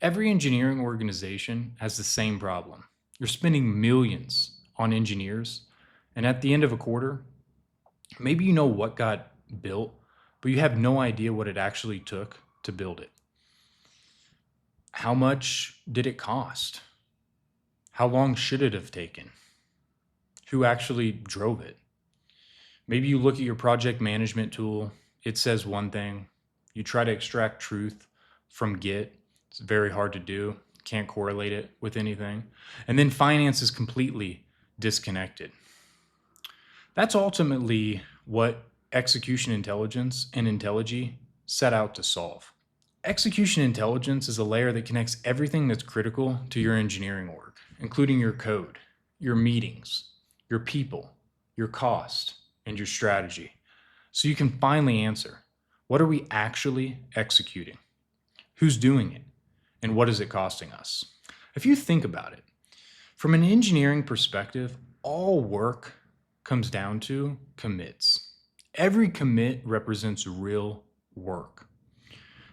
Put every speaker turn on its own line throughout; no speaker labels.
Every engineering organization has the same problem. You're spending millions on engineers, and at the end of a quarter, maybe you know what got built, but you have no idea what it actually took to build it. How much did it cost? How long should it have taken? Who actually drove it? Maybe you look at your project management tool, it says one thing. You try to extract truth from Git. It's very hard to do. Can't correlate it with anything. And then finance is completely disconnected. That's ultimately what execution intelligence and InteliG set out to solve. Execution intelligence is a layer that connects everything that's critical to your engineering work, including your code, your meetings, your people, your cost, and your strategy. So you can finally answer, what are we actually executing? Who's doing it? And what is it costing us? If you think about it, from an engineering perspective, all work comes down to commits. Every commit represents real work.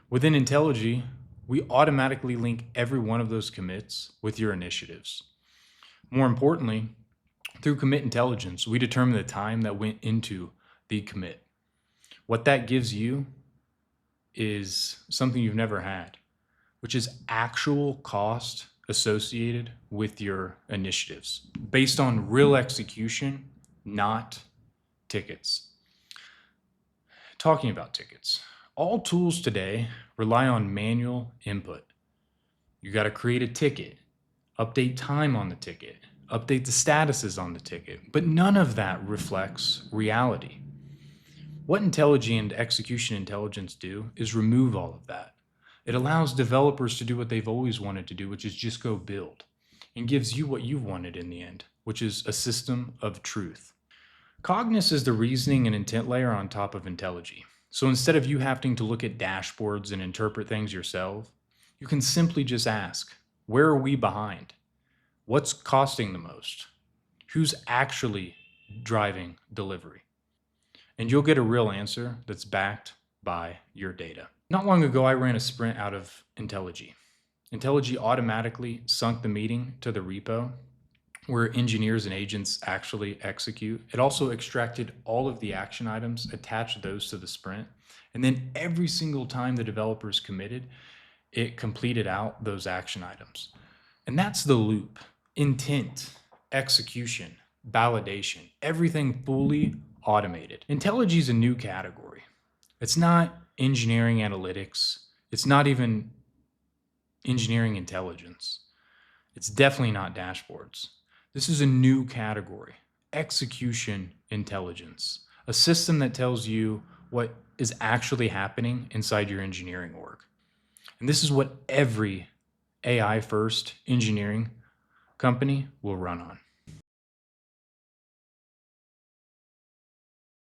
Within InteliG, we automatically link every one of those commits with your initiatives. More importantly, through commit intelligence, we determine the time that went into the commit. What that gives you is something you've never had, which is actual cost associated with your initiatives based on real execution, not tickets. Talking about tickets, all tools today rely on manual input. You got to create a ticket, update time on the ticket, update the statuses on the ticket, but none of that reflects reality. What InteliG and execution intelligence do is remove all of that. It allows developers to do what they've always wanted to do, which is just go build, and gives you what you've wanted in the end, which is a system of truth. Cognis is the reasoning and intent layer on top of InteliG. So instead of you having to look at dashboards and interpret things yourself, you can simply just ask, where are we behind? What's costing the most? Who's actually driving delivery? And you'll get a real answer that's backed by your data. Not long ago, I ran a sprint out of InteliG. InteliG automatically sunk the meeting to the repo where engineers and agents actually execute. It also extracted all of the action items, attached those to the sprint, and then every single time the developers committed, it completed out those action items. And that's the loop. Intent, execution, validation, everything fully automated. InteliG is a new category. It's not engineering analytics. It's not even engineering intelligence. It's definitely not dashboards. This is a new category, execution intelligence, a system that tells you what is actually happening inside your engineering work. And this is what every AI-first engineering company will run on.